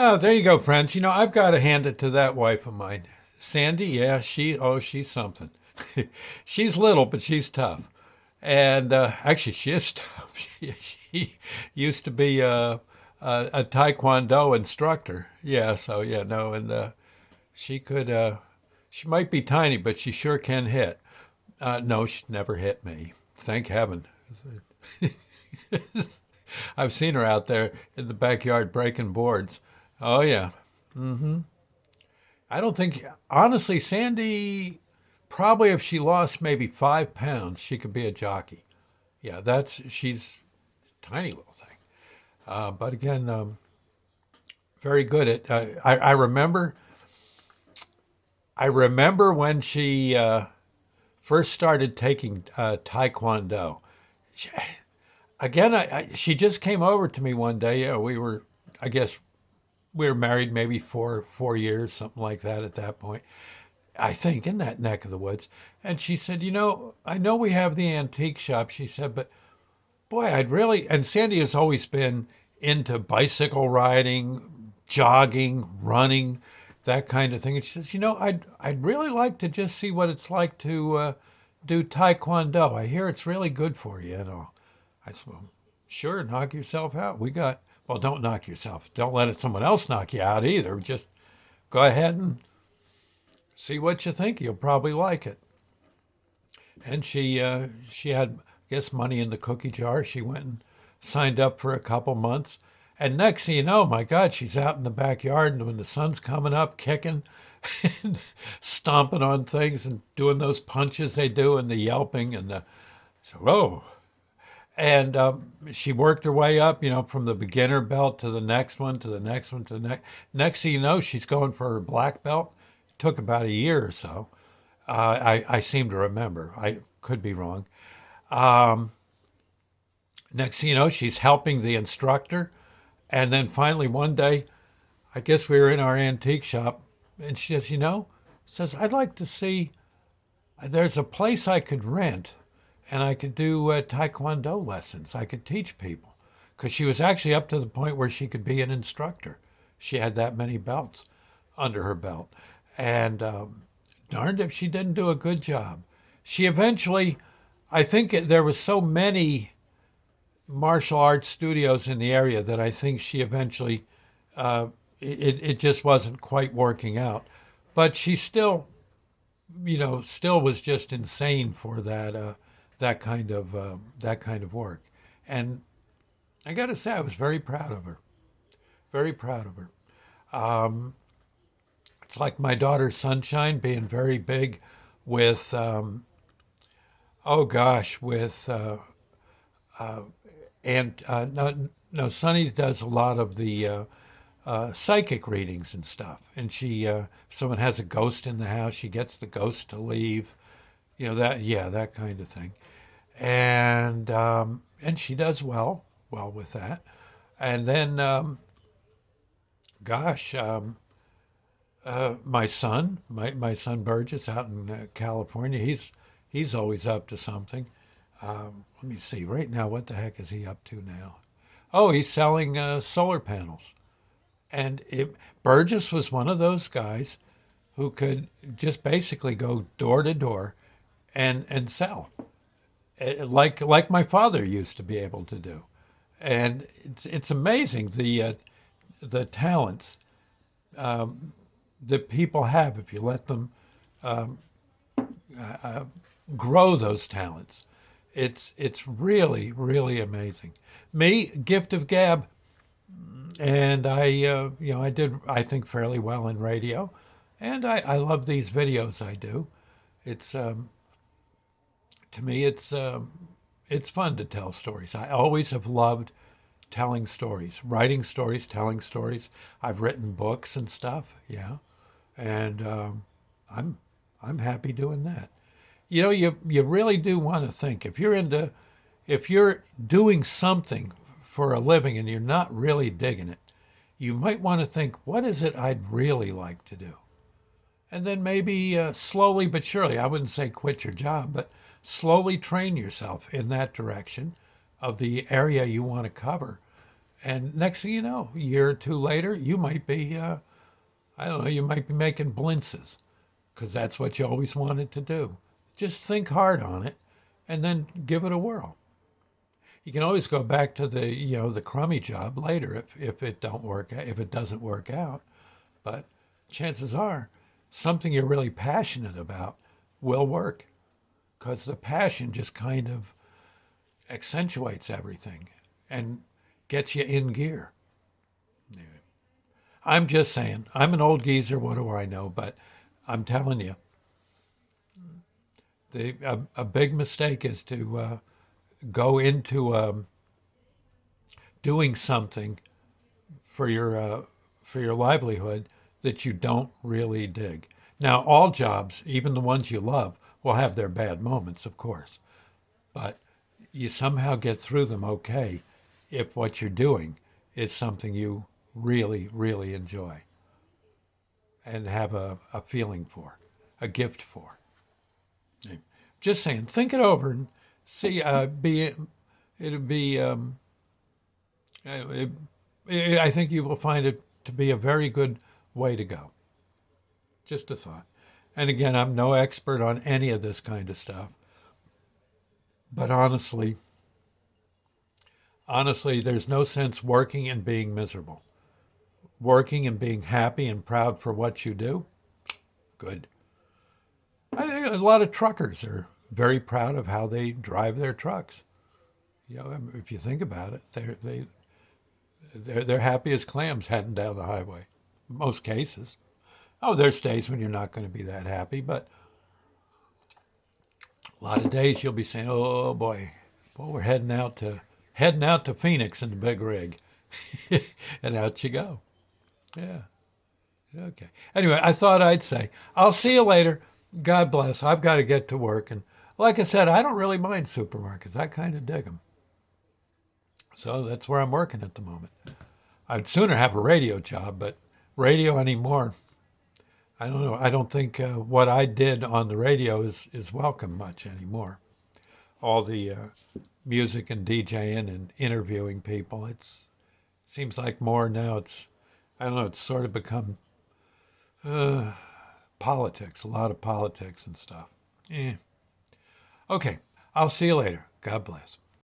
Oh, there you go, friends. I've got to hand it to that wife of mine. Sandy, yeah, she's something. She's little, but she's tough. And actually, she is tough. She used to be a Taekwondo instructor. Yeah, so yeah, no, and she could, she might be tiny, but she sure can hit. No, she's never hit me. Thank heaven. I've seen her out there in the backyard breaking boards. Oh, yeah. I don't think, honestly, Sandy, probably if she lost maybe 5 pounds, she could be a jockey. Yeah, she's a tiny little thing. But again, very good at, I remember when she first started taking Taekwondo. She, again, she just came over to me one day. Yeah, I guess, we were married maybe four years, something like that at that point. I think in that neck of the woods. And she said, I know we have the antique shop. She said, but boy, and Sandy has always been into bicycle riding, jogging, running, that kind of thing. And she says, I'd really like to just see what it's like to do Taekwondo. I hear it's really good for you and all. I said, well, sure, knock yourself out. Well, don't knock yourself. Don't let someone else knock you out either. Just go ahead and see what you think. You'll probably like it. And she had, I guess, money in the cookie jar. She went and signed up for a couple months. And next thing you know, my God, she's out in the backyard and when the sun's coming up, kicking and stomping on things and doing those punches they do and the yelping and the, so, whoa. And she worked her way up, from the beginner belt to the next one, to the next one, to the next. Next thing you know, she's going for her black belt. It took about a year or so. I seem to remember. I could be wrong. Um, Next thing you know, she's helping the instructor. And then finally one day, I guess we were in our antique shop, and she says, I'd like to see, there's a place I could rent and I could do Taekwondo lessons. I could teach people. Because she was actually up to the point where she could be an instructor. She had that many belts under her belt. And darned if she didn't do a good job. She eventually, I think there was so many martial arts studios in the area that I think she eventually, it just wasn't quite working out. But she still, still was just insane for that kind of work. And I got to say, I was very proud of her. Very proud of her. Um, it's like my daughter Sunshine being very big with, oh gosh, with and no, no, Sunny does a lot of the psychic readings and stuff. And if someone has a ghost in the house, she gets the ghost to leave. That kind of thing. And she does well with that. And then, gosh, my son Burgess out in California, he's always up to something. Let me see. Right now, what the heck is he up to now? Oh, he's selling solar panels. And Burgess was one of those guys who could just basically go door to door and sell, like my father used to be able to do. And it's amazing the talents that people have if you let them grow those talents. It's really really amazing. Me, gift of gab, and I did, I think, fairly well in radio, and I love these videos I do. It's To me it's fun to tell stories. I always have loved telling stories, writing stories, telling stories. I've written books and stuff, yeah, and I'm I'm happy doing that. You really do want to think if you're doing something for a living and you're not really digging it, you might want to think, what is it I'd really like to do? And then maybe slowly but surely, I wouldn't say quit your job, but slowly train yourself in that direction of the area you want to cover. And next thing you know, a year or two later, you might be, I don't know, you might be making blintzes because that's what you always wanted to do. Just think hard on it and then give it a whirl. You can always go back to the crummy job later if it don't work if it doesn't work out. But chances are something you're really passionate about will work because the passion just kind of accentuates everything and gets you in gear. I'm just saying, I'm an old geezer, what do I know? But I'm telling you, a big mistake is to go into doing something for your livelihood that you don't really dig. Now, all jobs, even the ones you love, will have their bad moments, of course, but you somehow get through them okay if what you're doing is something you really, really enjoy and have a feeling for, a gift for. Just saying, think it over and see. It'd be. It, I think you will find it to be a very good way to go. Just a thought. And again, I'm no expert on any of this kind of stuff, but honestly, there's no sense working and being miserable. Working and being happy and proud for what you do, good. I think a lot of truckers are very proud of how they drive their trucks. If you think about it, they're happy as clams heading down the highway. Most cases. Oh, there's days when you're not going to be that happy, but a lot of days you'll be saying, "Oh boy, we're heading out to Phoenix in the big rig," and out you go. Yeah. Okay. Anyway, I thought I'd say, I'll see you later. God bless. I've got to get to work. And like I said, I don't really mind supermarkets. I kind of dig them. So that's where I'm working at the moment. I'd sooner have a radio job, but radio anymore, I don't know. I don't think what I did on the radio is welcome much anymore. All the music and DJing and interviewing people, it seems like more now I don't know, it's sort of become uh, politics, a lot of politics and stuff. Yeah. Okay, I'll see you later. God bless.